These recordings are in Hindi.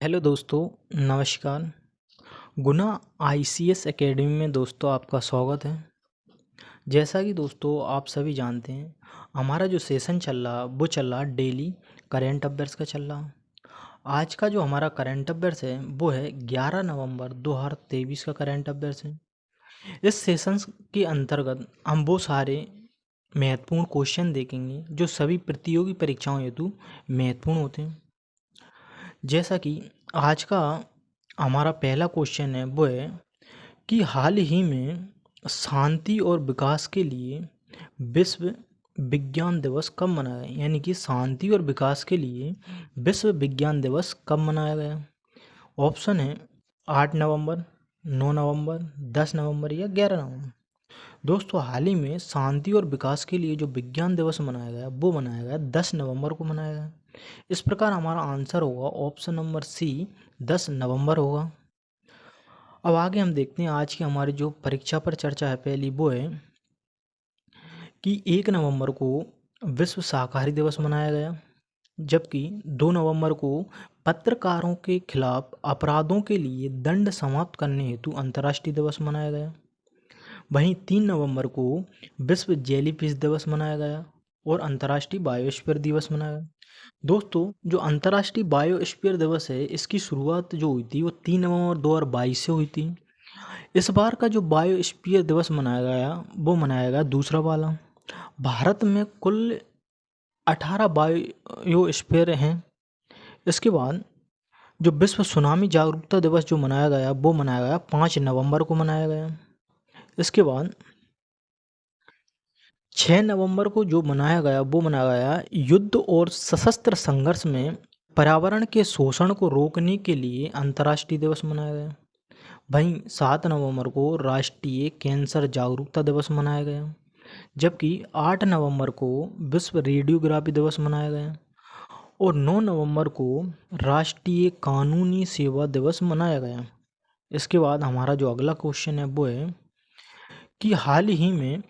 हेलो दोस्तों, नमस्कार। गुना आईसीएस एकेडमी में दोस्तों आपका स्वागत है। जैसा कि दोस्तों आप सभी जानते हैं, हमारा जो सेशन चल रहा वो चल रहा डेली करंट अफेयर्स का चल रहा। आज का जो हमारा करंट अफेयर्स है वो है 11 नवंबर 2023 का करंट अफेयर्स है। इस सेशन के अंतर्गत हम वो सारे महत्वपूर्ण क्वेश्चन देखेंगे जो सभी प्रतियोगी परीक्षाओं हेतु महत्वपूर्ण होते हैं। जैसा कि आज का हमारा पहला क्वेश्चन है वो है कि हाल ही में शांति और विकास के लिए विश्व विज्ञान दिवस कब मनाया गया, यानी कि शांति और विकास के लिए विश्व विज्ञान दिवस कब मनाया गया। ऑप्शन है 8 नवंबर, 9 नवंबर, 10 नवंबर या 11 नवंबर। दोस्तों हाल ही में शांति और विकास के लिए जो विज्ञान दिवस मनाया गया वो मनाया गया 10 नवंबर को मनाया गया। इस प्रकार हमारा आंसर होगा ऑप्शन नंबर सी, 10 नवंबर होगा। अब आगे हम देखते हैं आज की हमारी जो परीक्षा पर चर्चा है पहली वो है कि 1 नवंबर को विश्व शाकाहारी दिवस मनाया गया, जबकि 2 नवंबर को पत्रकारों के खिलाफ अपराधों के लिए दंड समाप्त करने हेतु अंतर्राष्ट्रीय दिवस मनाया गया। वहीं 3 नवंबर को विश्व जेलीफिश दिवस मनाया गया और अंतर्राष्ट्रीय बायोस्फीयर दिवस मनाया गया। दोस्तों जो अंतर्राष्ट्रीय बायोस्फीयर दिवस है इसकी शुरुआत जो हुई थी वो 3 नवंबर 2022 से हुई थी। इस बार का जो बायोस्फीयर दिवस मनाया गया वो मनाया गया दूसरा वाला। भारत में कुल 18 बायोस्फीयर हैं। इसके बाद जो विश्व सुनामी जागरूकता दिवस जो मनाया गया वो मनाया गया 5 नवंबर को मनाया गया। इसके बाद 6 नवंबर को जो मनाया गया वो मनाया गया युद्ध और सशस्त्र संघर्ष में पर्यावरण के शोषण को रोकने के लिए अंतर्राष्ट्रीय दिवस मनाया गया। वहीं 7 नवंबर को राष्ट्रीय कैंसर जागरूकता दिवस मनाया गया, जबकि 8 नवंबर को विश्व रेडियोग्राफी दिवस मनाया गया और 9 नवंबर को राष्ट्रीय कानूनी सेवा दिवस मनाया गया। इसके बाद हमारा जो अगला क्वेश्चन है वो है कि हाल ही में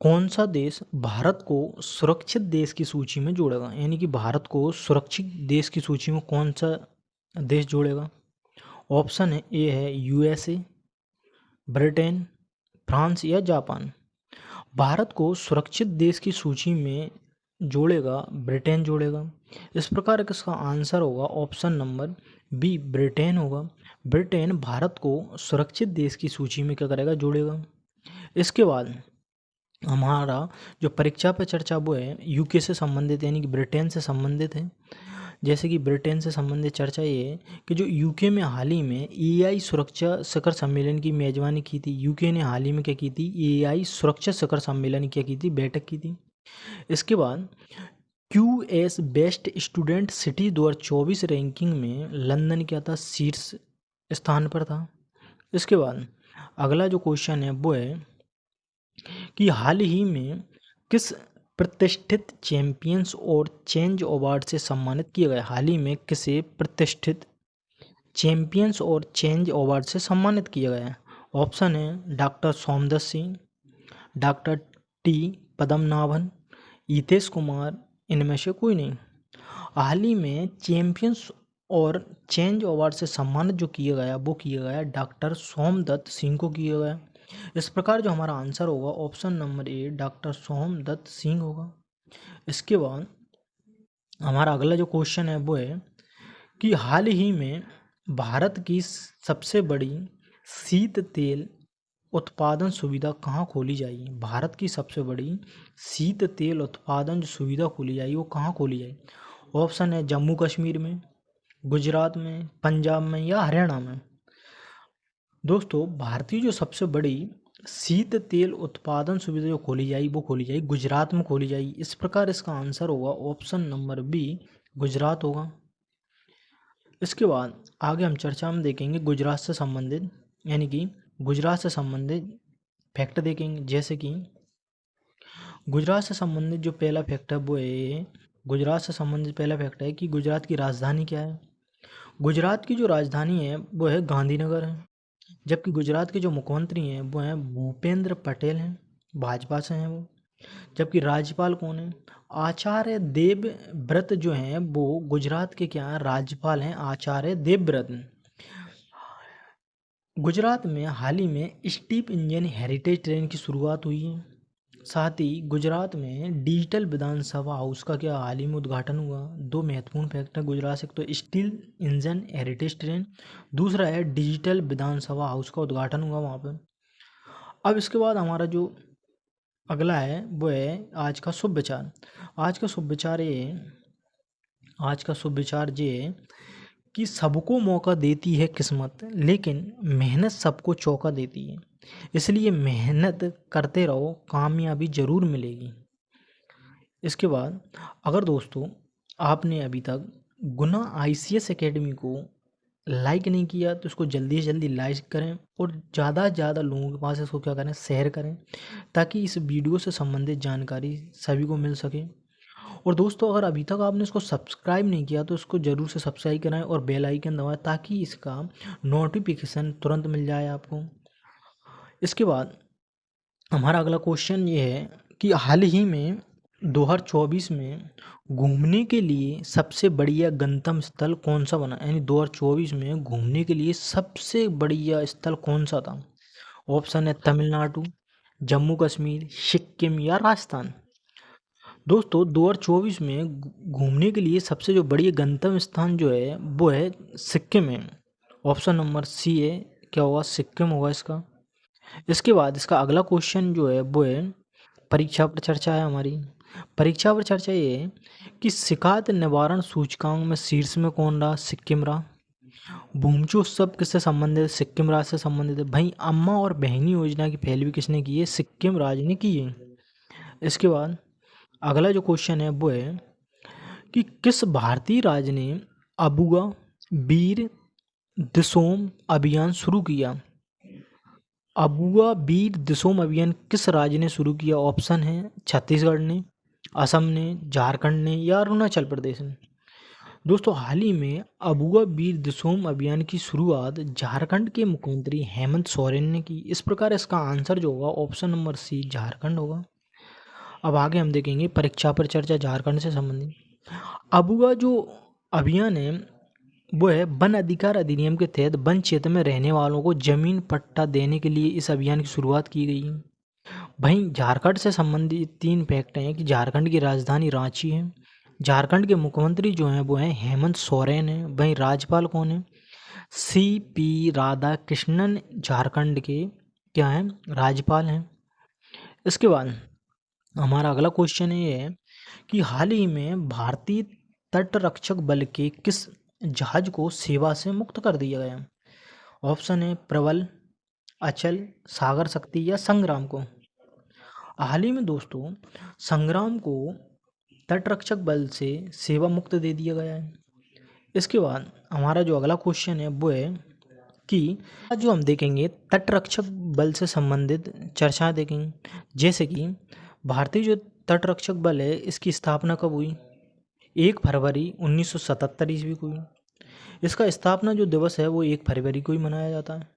कौन सा देश भारत को सुरक्षित देश की सूची में जोड़ेगा, यानी कि भारत को सुरक्षित देश की सूची में कौन सा देश जोड़ेगा। ऑप्शन है ए है यूएसए, ब्रिटेन, फ्रांस या जापान। भारत को सुरक्षित देश की सूची में जोड़ेगा ब्रिटेन जोड़ेगा। इस प्रकार इसका आंसर होगा ऑप्शन नंबर बी, ब्रिटेन होगा। ब्रिटेन भारत को सुरक्षित देश की सूची में क्या करेगा, जोड़ेगा। इसके बाद हमारा जो परीक्षा पे चर्चा वो है यूके से संबंधित, यानी कि ब्रिटेन से संबंधित है। जैसे कि ब्रिटेन से संबंधित चर्चा ये है कि जो यूके में हाल ही में एआई सुरक्षा शिखर सम्मेलन की मेजबानी की थी। यूके ने हाल ही में क्या की थी, एआई सुरक्षा शिखर सम्मेलन क्या की थी, बैठक की थी। इसके बाद QS best student city 2024 ranking में लंदन क्या था, शीर्ष स्थान पर था। इसके बाद अगला जो क्वेश्चन है वो है कि हाल ही में किस प्रतिष्ठित चैंपियंस और चेंज अवार्ड से सम्मानित किया गया। हाल ही में किसे प्रतिष्ठित चैंपियंस और चेंज अवार्ड से सम्मानित किया गया है। ऑप्शन है doctor Somdatt Singh, doctor T Padmanabhan, Hitesh Kumar, इनमें से कोई नहीं। हाल ही में चैंपियंस और चेंज अवार्ड से सम्मानित जो किया गया वो किया गया डॉक्टर सोमदत्त सिंह को किया गया। इस प्रकार जो हमारा आंसर होगा option number A, doctor Somdatt Singh होगा। इसके बाद हमारा अगला जो क्वेश्चन है वो है कि हाल ही में भारत की सबसे बड़ी शीत तेल उत्पादन सुविधा कहाँ खोली जाएगी। भारत की सबसे बड़ी शीत तेल उत्पादन जो सुविधा खोली जाएगी वो कहाँ खोली जाएगी। ऑप्शन है जम्मू कश्मीर में, गुजरात में, पंजाब में या हरियाणा में। दोस्तों भारतीय जो सबसे बड़ी शीत तेल उत्पादन सुविधा जो खोली जाएगी वो खोली जाएगी गुजरात में खोली जाएगी। इस प्रकार इसका आंसर होगा ऑप्शन नंबर बी, गुजरात होगा। इसके बाद आगे हम चर्चा में देखेंगे गुजरात से संबंधित, यानी कि गुजरात से संबंधित फैक्ट देखेंगे। जैसे कि गुजरात से संबंधित जो पहला फैक्ट है वो है, गुजरात से संबंधित पहला फैक्ट है कि गुजरात की राजधानी क्या है। गुजरात की जो राजधानी है वो है गांधीनगर है, जबकि गुजरात के जो मुख्यमंत्री हैं वो हैं भूपेंद्र पटेल हैं, भाजपा से हैं वो। जबकि राज्यपाल कौन है? आचार्य देवव्रत जो हैं वो गुजरात के क्या हैं? राज्यपाल हैं आचार्य देवव्रत। गुजरात में हाल ही में स्टीप इंजन हेरिटेज ट्रेन की शुरुआत हुई है। साथ ही गुजरात में डिजिटल विधानसभा हाउस का क्या हाल ही में उद्घाटन हुआ। दो महत्वपूर्ण फैक्ट है गुजरात से, एक तो स्टील इंजन हेरिटेज ट्रेन, दूसरा है डिजिटल विधानसभा हाउस का उद्घाटन हुआ वहाँ पे। अब इसके बाद हमारा जो अगला है वो है आज का शुभ विचार। आज का शुभ विचार ये आज का शुभ विचार ये है कि सबको मौका देती है किस्मत, लेकिन मेहनत सबको चौका देती है। इसलिए मेहनत करते रहो, कामयाबी ज़रूर मिलेगी। इसके बाद अगर दोस्तों आपने अभी तक गुना आईसीएस एकेडमी को लाइक नहीं किया तो इसको जल्दी से जल्दी लाइक करें और ज़्यादा से ज़्यादा लोगों के पास इसको क्या करें, शेयर करें, ताकि इस वीडियो से संबंधित जानकारी सभी को मिल सके। और दोस्तों अगर अभी तक आपने इसको सब्सक्राइब नहीं किया तो इसको ज़रूर से सब्सक्राइब कराएं और बेल आइकन दबाएं, ताकि इसका नोटिफिकेशन तुरंत मिल जाए आपको। इसके बाद हमारा अगला क्वेश्चन ये है कि हाल ही में 2024 में घूमने के लिए सबसे बढ़िया गंतव्य स्थल कौन सा बना, यानी 2024 में घूमने के लिए सबसे बढ़िया स्थल कौन सा था? ऑप्शन है तमिलनाडु, जम्मू कश्मीर, सिक्किम या राजस्थान। दोस्तों 2024 में घूमने के लिए सबसे जो बढ़िया गंतव्य स्थान जो है वो है सिक्किम है। ऑप्शन नंबर सी है, क्या होगा, सिक्किम होगा इसका। इसके बाद इसका अगला क्वेश्चन जो है वो है परीक्षा पर चर्चा है हमारी। परीक्षा पर चर्चा ये है कि शिकायत निवारण सूचकांक में शीर्ष में कौन रहा? सिक्किम रहा। भूमचू उत्सव किससे संबंधित है? सिक्किम राज्य से संबंधित है। भाई अम्मा और बहनी योजना की पहलवी किसने की है? सिक्किम राज्य ने की है। इसके बाद अगला जो क्वेश्चन है वो है कि किस भारतीय राज्य ने अबुआ बीर दिसोम अभियान शुरू किया? अबुआ बीर दिसोम अभियान किस राज्य ने शुरू किया? ऑप्शन है छत्तीसगढ़ ने, असम ने, झारखंड ने या अरुणाचल प्रदेश ने। दोस्तों हाल ही में अबुआ बीर दिसोम अभियान की शुरुआत झारखंड के मुख्यमंत्री हेमंत सोरेन ने की। इस प्रकार इसका आंसर जो होगा ऑप्शन नंबर सी झारखंड होगा। अब आगे हम देखेंगे परीक्षा पर चर्चा झारखंड से संबंधित। अबुआ जो अभियान है वो है वन अधिकार अधिनियम के तहत वन क्षेत्र में रहने वालों को जमीन पट्टा देने के लिए इस अभियान की शुरुआत की गई है। वहीं झारखंड से संबंधित तीन फैक्ट हैं कि झारखंड की राजधानी रांची है, झारखंड के मुख्यमंत्री जो हैं वो हैं हेमंत सोरेन हैं, वहीं राज्यपाल कौन है? CP राधाकृष्णन झारखंड के क्या हैं? राज्यपाल हैं। इसके बाद हमारा अगला क्वेश्चन ये है कि हाल ही में भारतीय तटरक्षक बल के किस जहाज को सेवा से मुक्त कर दिया गया? ऑप्शन है प्रबल, अचल, सागर शक्ति या संग्राम को। हाल ही में दोस्तों संग्राम को तटरक्षक बल से सेवा मुक्त दे दिया गया है। इसके बाद हमारा जो अगला क्वेश्चन है वो है कि जो हम देखेंगे तटरक्षक बल से संबंधित चर्चाएं देखेंगे, जैसे कि भारतीय जो तटरक्षक बल है इसकी स्थापना कब हुई? 1 फरवरी 1977 ईस्वी को हुई। इसका स्थापना जो दिवस है वो 1 फरवरी को ही मनाया जाता है।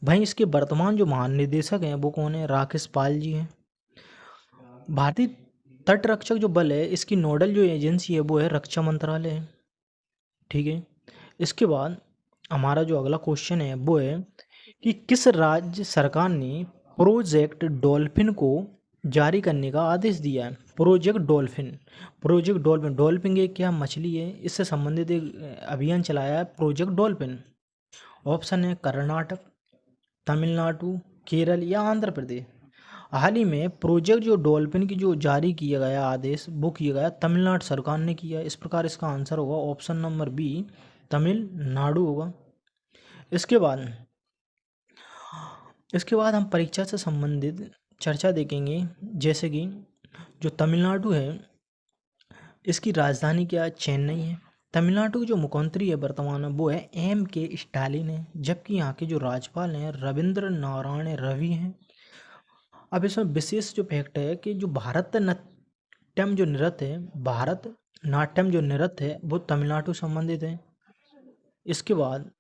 वहीं इसके वर्तमान जो महानिदेशक हैं वो कौन है? राकेश पाल जी हैं। भारतीय तटरक्षक जो बल है इसकी नोडल जो एजेंसी है वो है रक्षा मंत्रालय है। ठीक है। इसके बाद हमारा जो अगला क्वेश्चन है वो है कि किस राज्य सरकार ने प्रोजेक्ट डॉल्फिन को जारी करने का आदेश दिया है? प्रोजेक्ट डॉल्फिन डॉल्फिन एक क्या मछली है, इससे संबंधित एक अभियान चलाया है प्रोजेक्ट डॉल्फिन। ऑप्शन है कर्नाटक, तमिलनाडु, केरल या आंध्र प्रदेश। हाल ही में प्रोजेक्ट जो डॉल्फिन की जो जारी किया गया आदेश वो किया गया तमिलनाडु सरकार ने किया। इस प्रकार इसका आंसर होगा ऑप्शन नंबर बी तमिलनाडु होगा। इसके बाद हम परीक्षा से संबंधित चर्चा देखेंगे, जैसे कि जो तमिलनाडु है इसकी राजधानी क्या है? चेन्नई है। तमिलनाडु के जो मुख्यमंत्री है वर्तमान में वो है M.K. स्टालिन है, जबकि यहाँ के जो राज्यपाल हैं रविंद्र नारायण रवि हैं। अब इसमें विशेष जो फैक्ट है कि जो भारत नाट्यम जो नृत्य है वो तमिलनाडु से संबंधित है। इसके बाद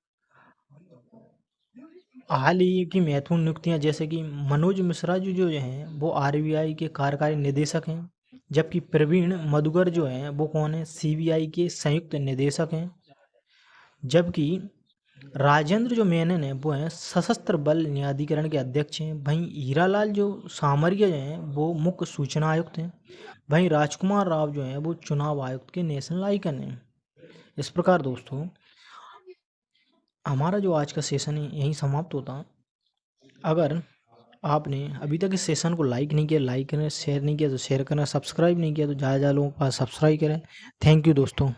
हाल ही की महत्वपूर्ण नियुक्तियां जैसे कि मनोज मिश्रा जी जो हैं वो आरबीआई के कार्यकारी निदेशक हैं, जबकि प्रवीण मधुकर जो हैं वो कौन है, सीबीआई के संयुक्त निदेशक हैं, जबकि राजेंद्र जो मेनन है वो हैं सशस्त्र बल न्यायाधिकरण के अध्यक्ष हैं। वहीं हीरालाल जो सामरिया जो हैं वो मुख्य सूचना आयुक्त हैं। वहीं राजकुमार राव जो हैं वो चुनाव आयुक्त के नेशनल आइकन हैं। इस प्रकार दोस्तों हमारा जो आज का सेशन है यहीं समाप्त होता है। अगर आपने अभी तक इस सेशन को लाइक नहीं किया, लाइक करें, शेयर नहीं किया तो शेयर करें, सब्सक्राइब नहीं किया तो ज़्यादा ज़्यादा लोगों के पास सब्सक्राइब करें। थैंक यू दोस्तों।